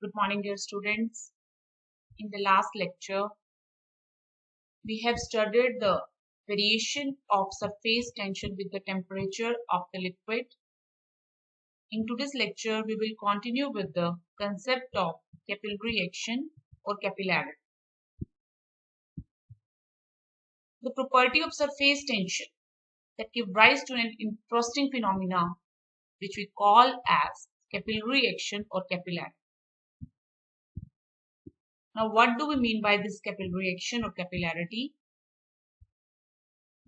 Good morning, dear students. In the last lecture, we have studied the variation of surface tension with the temperature of the liquid. In today's lecture, we will continue with the concept of capillary action or capillarity. The property of surface tension that give rise to an interesting phenomena which we call as capillary action or capillarity. Now, what do we mean by this capillary action or capillarity?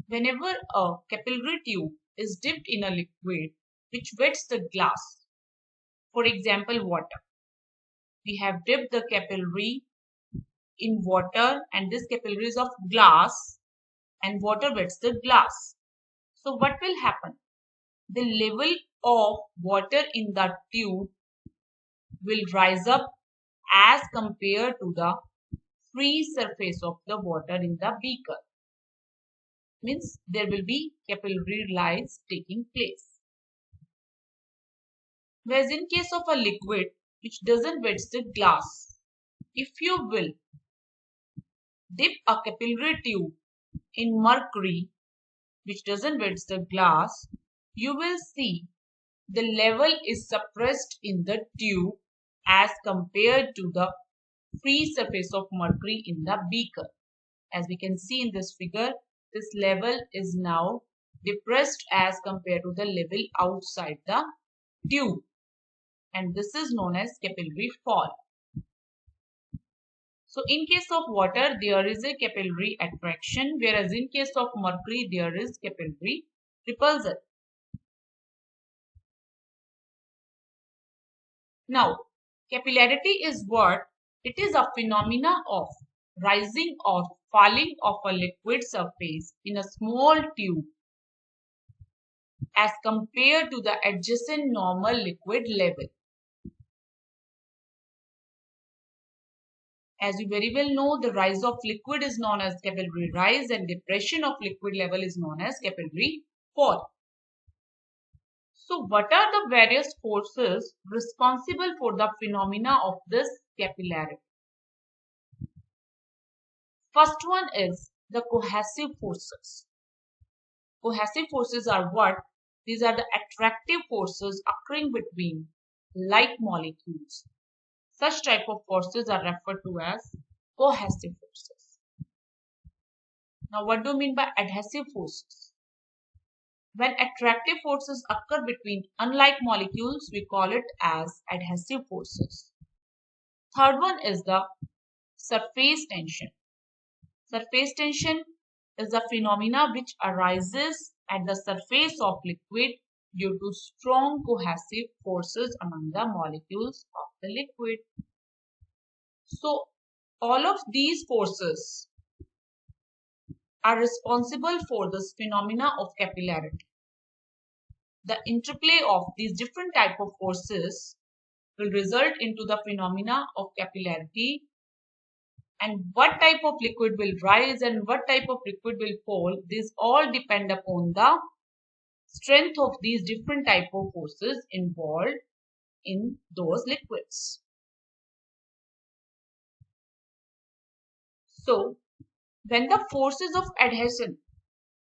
Whenever a capillary tube is dipped in a liquid which wets the glass, for example water, we have dipped the capillary in water and this capillary is of glass and water wets the glass. So what will happen? The level of water in the tube will rise up as compared to the free surface of the water in the beaker. Means there will be capillary rise taking place. Whereas in case of a liquid which doesn't wet the glass, if you will dip a capillary tube in mercury which doesn't wet the glass, you will see the level is suppressed in the tube as compared to the free surface of mercury in the beaker. As we can see in this figure, this level is now depressed as compared to the level outside the tube, and this is known as capillary fall. So in case of water, there is a capillary attraction, whereas in case of mercury, there is capillary repulsion. Now, capillarity is what? It is a phenomena of rising or falling of a liquid surface in a small tube as compared to the adjacent normal liquid level. As you very well know, the rise of liquid is known as capillary rise and depression of liquid level is known as capillary fall. So what are the various forces responsible for the phenomena of this capillarity? First one is the cohesive forces. Cohesive forces are what? These are the attractive forces occurring between like molecules. Such type of forces are referred to as cohesive forces. Now, what do you mean by adhesive forces? When attractive forces occur between unlike molecules, we call it as adhesive forces. Third one is the surface tension. Surface tension is a phenomena which arises at the surface of liquid due to strong cohesive forces among the molecules of the liquid. So, all of these forces are responsible for this phenomena of capillarity. The interplay of these different type of forces will result into the phenomena of capillarity, and what type of liquid will rise and what type of liquid will fall, these all depend upon the strength of these different type of forces involved in those liquids. So, when the forces of adhesion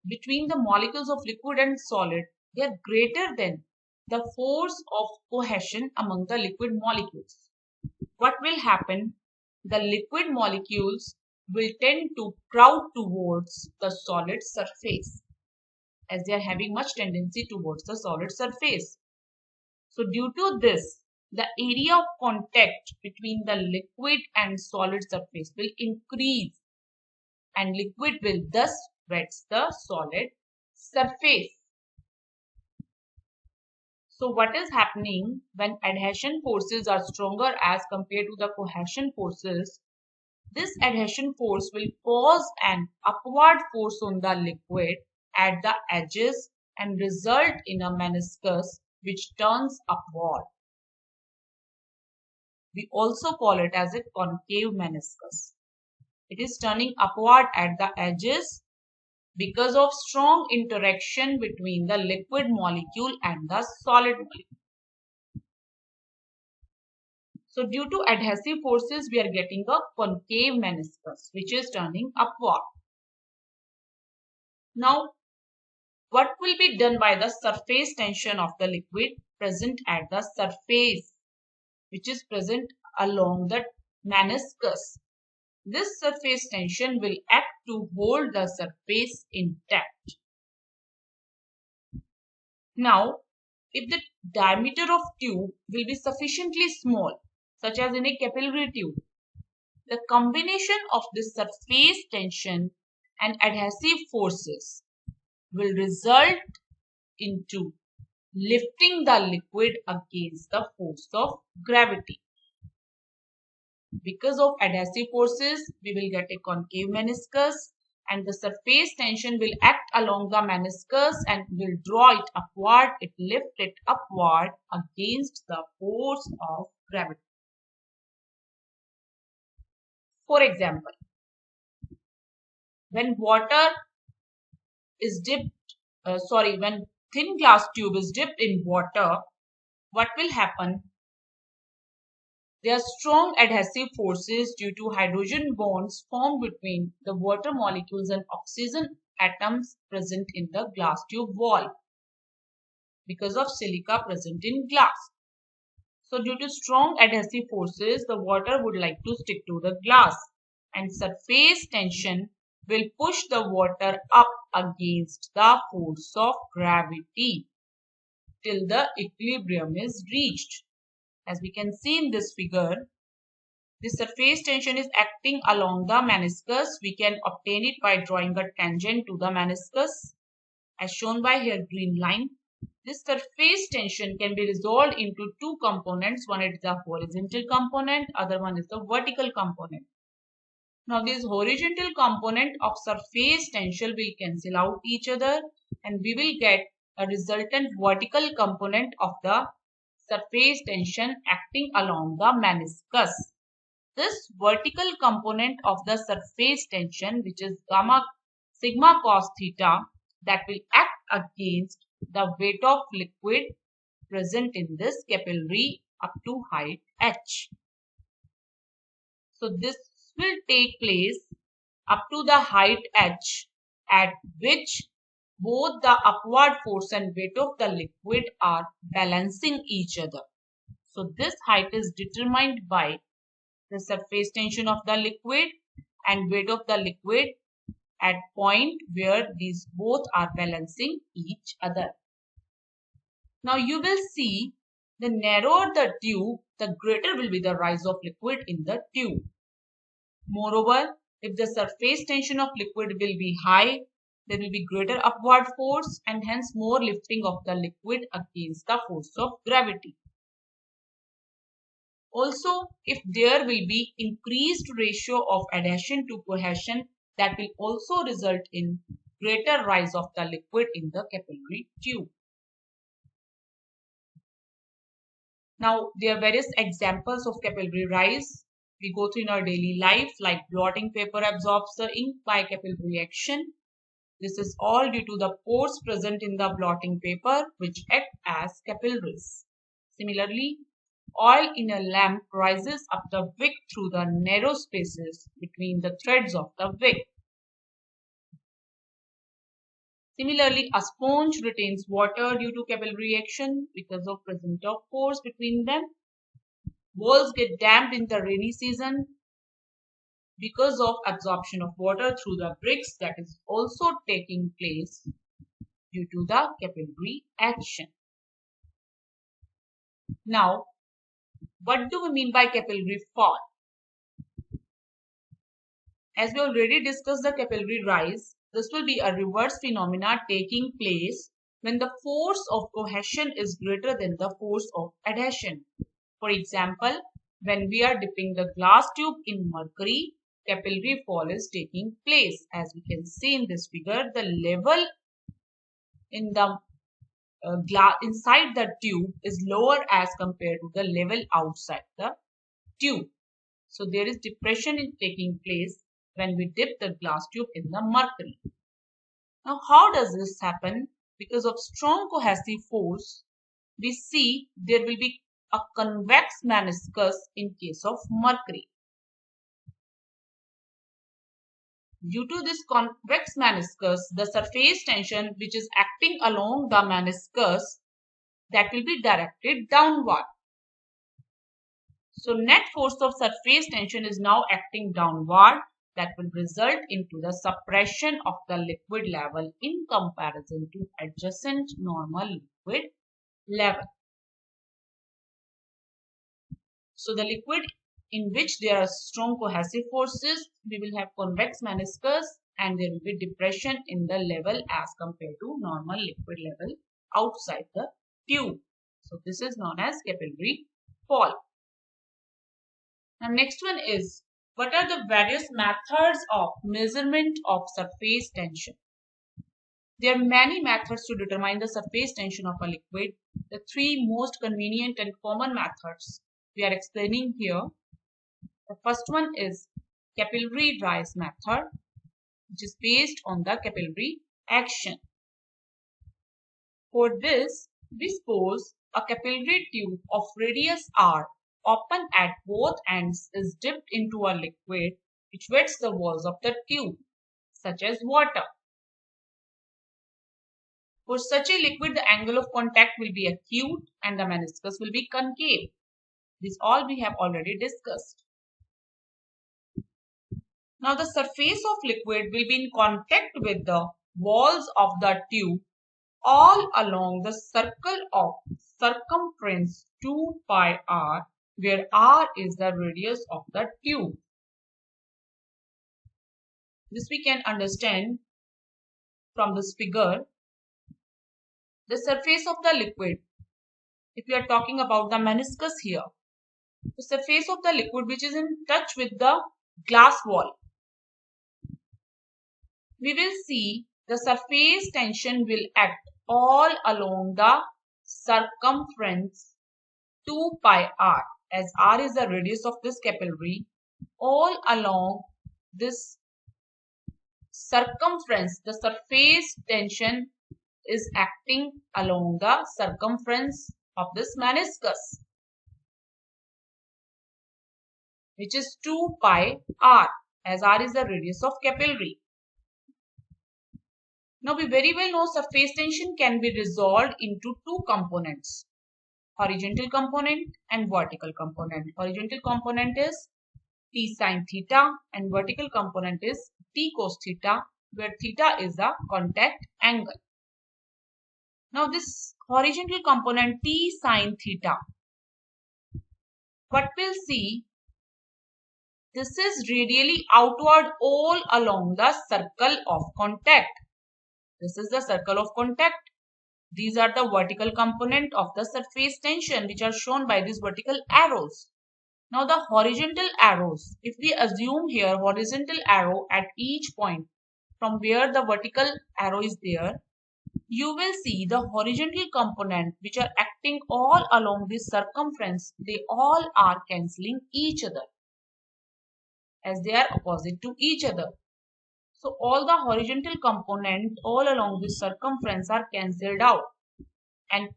between the molecules of liquid and solid, they are greater than the force of cohesion among the liquid molecules, what will happen? The liquid molecules will tend to crowd towards the solid surface, as they are having much tendency towards the solid surface. So due to this, the area of contact between the liquid and solid surface will increase, and liquid will thus wet the solid surface. So what is happening when adhesion forces are stronger as compared to the cohesion forces? This adhesion force will cause an upward force on the liquid at the edges and result in a meniscus which turns upward. We also call it as a concave meniscus. It is turning upward at the edges because of strong interaction between the liquid molecule and the solid molecule. So due to adhesive forces, we are getting a concave meniscus, which is turning upward. Now, what will be done by the surface tension of the liquid present at the surface, which is present along the meniscus? This surface tension will act to hold the surface intact. Now, if the diameter of tube will be sufficiently small, such as in a capillary tube, the combination of this surface tension and adhesive forces will result into lifting the liquid against the force of gravity. Because of adhesive forces, we will get a concave meniscus, and the surface tension will act along the meniscus and will draw it upward, it lift it upward against the force of gravity. For example, when water is dipped, when thin glass tube is dipped in water, what will happen? There are strong adhesive forces due to hydrogen bonds formed between the water molecules and oxygen atoms present in the glass tube wall because of silica present in glass. So due to strong adhesive forces, the water would like to stick to the glass, and surface tension will push the water up against the force of gravity till the equilibrium is reached. As we can see in this figure, the surface tension is acting along the meniscus. We can obtain it by drawing a tangent to the meniscus as shown by here green line. This surface tension can be resolved into two components. One is the horizontal component, other one is the vertical component. Now this horizontal component of surface tension will cancel out each other, and we will get a resultant vertical component of the surface tension acting along the meniscus. This vertical component of the surface tension, which is sigma cos theta, that will act against the weight of liquid present in this capillary up to height h. So this will take place up to the height h, at which both the upward force and weight of the liquid are balancing each other. So this height is determined by the surface tension of the liquid and weight of the liquid at point where these both are balancing each other. Now you will see the narrower the tube, the greater will be the rise of liquid in the tube. Moreover, if the surface tension of liquid will be high, there will be greater upward force and hence more lifting of the liquid against the force of gravity. Also, if there will be increased ratio of adhesion to cohesion, that will also result in greater rise of the liquid in the capillary tube. Now, there are various examples of capillary rise we go through in our daily life, like blotting paper absorbs the ink by capillary action. This is all due to the pores present in the blotting paper which act as capillaries. Similarly, oil in a lamp rises up the wick through the narrow spaces between the threads of the wick. Similarly, a sponge retains water due to capillary action because of presence of pores between them. Walls get damped in the rainy season because of absorption of water through the bricks, that is also taking place due to the capillary action. Now, what do we mean by capillary fall? As we already discussed the capillary rise, this will be a reverse phenomena taking place when the force of cohesion is greater than the force of adhesion. For example, when we are dipping the glass tube in mercury, capillary fall is taking place. As we can see in this figure, the level in the inside the tube is lower as compared to the level outside the tube. So there is depression taking place when we dip the glass tube in the mercury. Now, how does this happen? Because of strong cohesive force, we see there will be a convex meniscus in case of mercury. Due to this convex meniscus, the surface tension which is acting along the meniscus, that will be directed downward. So net force of surface tension is now acting downward, that will result into the suppression of the liquid level in comparison to adjacent normal liquid level. So the liquid in which there are strong cohesive forces, we will have convex meniscus and there will be depression in the level as compared to normal liquid level outside the tube. So this is known as capillary fall. Now next one is, what are the various methods of measurement of surface tension? There are many methods to determine the surface tension of a liquid. The three most convenient and common methods we are explaining here. The first one is capillary rise method, which is based on the capillary action. For this, we suppose a capillary tube of radius r, open at both ends, is dipped into a liquid which wets the walls of the tube, such as water. For such a liquid, the angle of contact will be acute and the meniscus will be concave. This all we have already discussed. Now the surface of liquid will be in contact with the walls of the tube all along the circle of circumference 2 pi r, where r is the radius of the tube. This we can understand from this figure. The surface of the liquid, if we are talking about the meniscus here, the surface of the liquid which is in touch with the glass wall, we will see the surface tension will act all along the circumference 2 pi r, as r is the radius of this capillary. All along this circumference, the surface tension is acting along the circumference of this meniscus, which is 2 pi r, as r is the radius of capillary. Now we very well know surface tension can be resolved into two components, horizontal component and vertical component. Horizontal component is T sine theta and vertical component is T cos theta, where theta is the contact angle. Now this horizontal component T sine theta, what we'll see, this is radially outward all along the circle of contact. This is the circle of contact. These are the vertical component of the surface tension which are shown by these vertical arrows. Now the horizontal arrows, if we assume here horizontal arrow at each point from where the vertical arrow is there, you will see the horizontal component which are acting all along this circumference, they all are cancelling each other as they are opposite to each other. So all the horizontal component all along this circumference are cancelled out and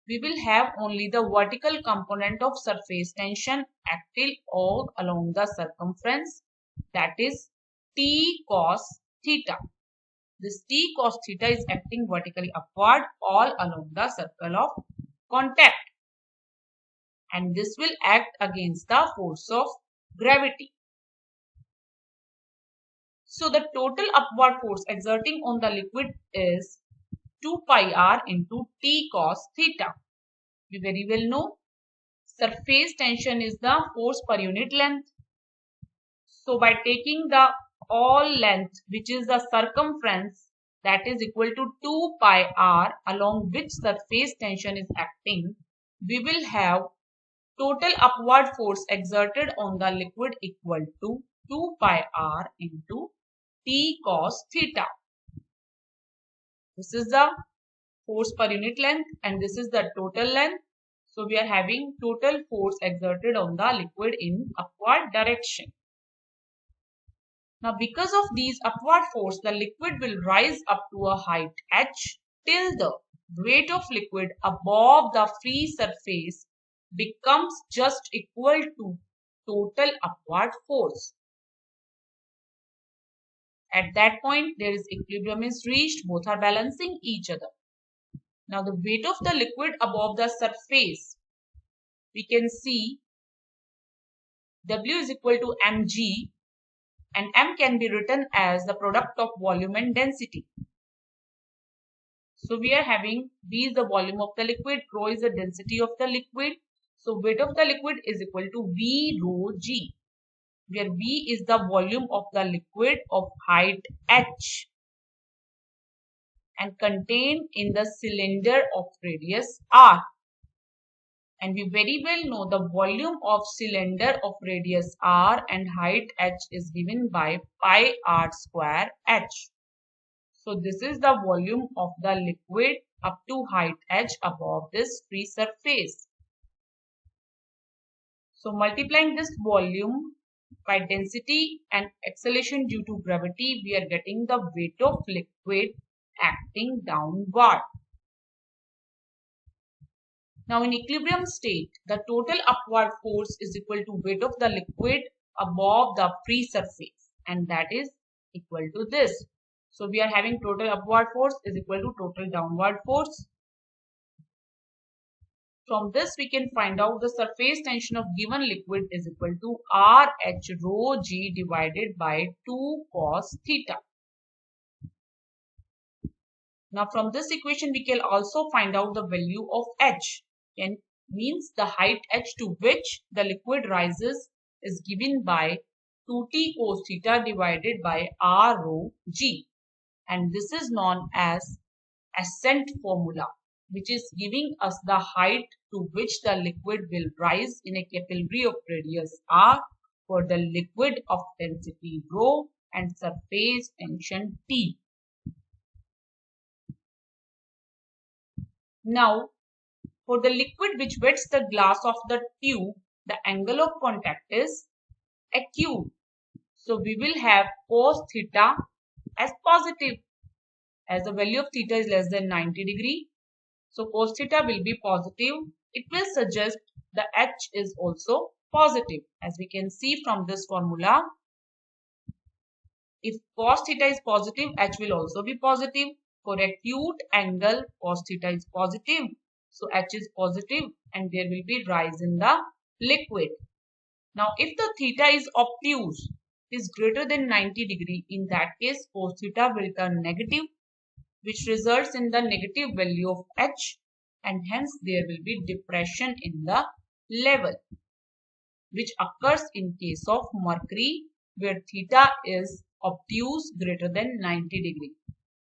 we will have only the vertical component of surface tension acting all along the circumference, that is T cos theta. This T cos theta is acting vertically upward all along the circle of contact and this will act against the force of gravity. So the total upward force exerting on the liquid is 2 pi r into T cos theta. We very well know surface tension is the force per unit length. So by taking the all length, which is the circumference, that is equal to 2 pi r along which surface tension is acting, we will have total upward force exerted on the liquid equal to 2 pi r into T cos theta. This is the force per unit length and this is the total length. So we are having total force exerted on the liquid in upward direction. Now because of these upward force, the liquid will rise up to a height h till the weight of liquid above the free surface becomes just equal to total upward force. At that point, there is equilibrium is reached, both are balancing each other. Now the weight of the liquid above the surface, we can see W is equal to mg, and m can be written as the product of volume and density. So we are having V is the volume of the liquid, rho is the density of the liquid. So weight of the liquid is equal to V rho G, where V is the volume of the liquid of height h and contained in the cylinder of radius r. And we very well know the volume of cylinder of radius r and height h is given by pi r square h. So this is the volume of the liquid up to height h above this free surface. So multiplying this volume by density and acceleration due to gravity, we are getting the weight of liquid acting downward. Now in equilibrium state, the total upward force is equal to weight of the liquid above the free surface, and that is equal to this. So we are having total upward force is equal to total downward force. From this we can find out the surface tension of given liquid is equal to RH rho G divided by 2 cos theta. Now from this equation we can also find out the value of H, and means the height h to which the liquid rises is given by 2t cos theta divided by r rho g, and this is known as ascent formula, which is giving us the height to which the liquid will rise in a capillary of radius r for the liquid of density rho and surface tension T. Now for the liquid which wets the glass of the tube, the angle of contact is acute. So we will have cos theta as positive, as the value of theta is less than 90 degree. So cos theta will be positive. It will suggest the H is also positive. As we can see from this formula, if cos theta is positive, H will also be positive. For acute angle, cos theta is positive. So H is positive and there will be rise in the liquid. Now if the theta is obtuse, is greater than 90 degree, in that case cos theta will turn negative, which results in the negative value of H, and hence there will be depression in the level, which occurs in case of mercury, where theta is obtuse greater than 90 degree.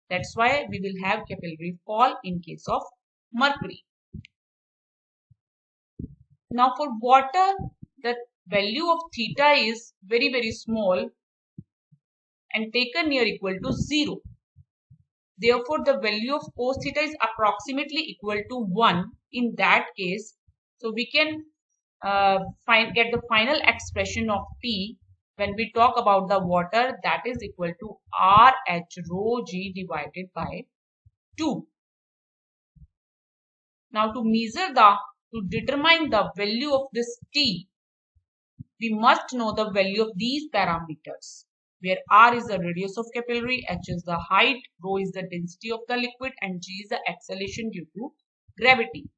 That's why we will have capillary fall in case of mercury. Now for water, the value of theta is very small and taken near equal to 0. Therefore, the value of cos theta is approximately equal to 1 in that case. So we can get the final expression of T when we talk about the water, that is equal to RH rho G divided by 2. Now to determine the value of this T, we must know the value of these parameters, where R is the radius of capillary, H is the height, rho is the density of the liquid, and G is the acceleration due to gravity.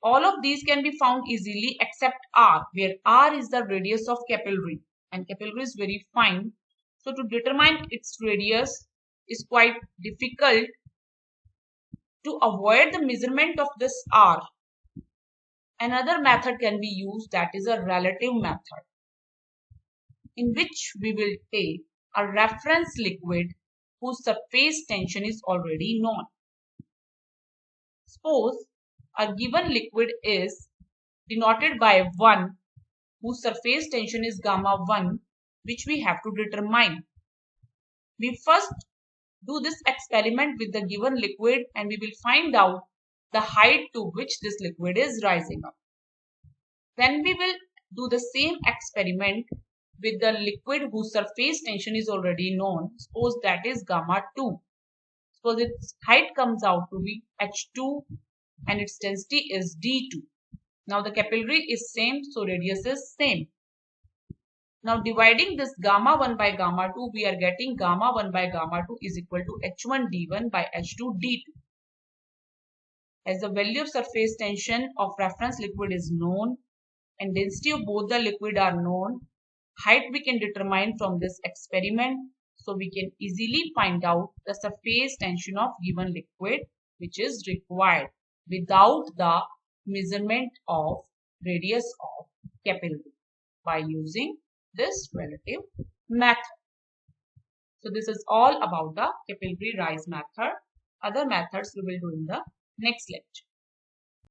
All of these can be found easily except R, where R is the radius of capillary, and capillary is very fine. So to determine its radius is quite difficult. To avoid the measurement of this R, another method can be used, that is a relative method, in which we will take a reference liquid whose surface tension is already known. Suppose a given liquid is denoted by 1, whose surface tension is gamma 1, which we have to determine. We first do this experiment with the given liquid and we will find out the height to which this liquid is rising up. Then we will do the same experiment with the liquid whose surface tension is already known. Suppose that is gamma 2. Suppose its height comes out to be H2, and its density is d2. Now the capillary is same, so radius is same. Now dividing this gamma 1 by gamma 2, we are getting gamma 1 by gamma 2 is equal to h1 d1 by h2 d2. As the value of surface tension of reference liquid is known and density of both the liquid are known, height we can determine from this experiment. So we can easily find out the surface tension of given liquid which is required without the measurement of radius of capillary by using this relative method. So this is all about the capillary rise method. Other methods we will do in the next lecture.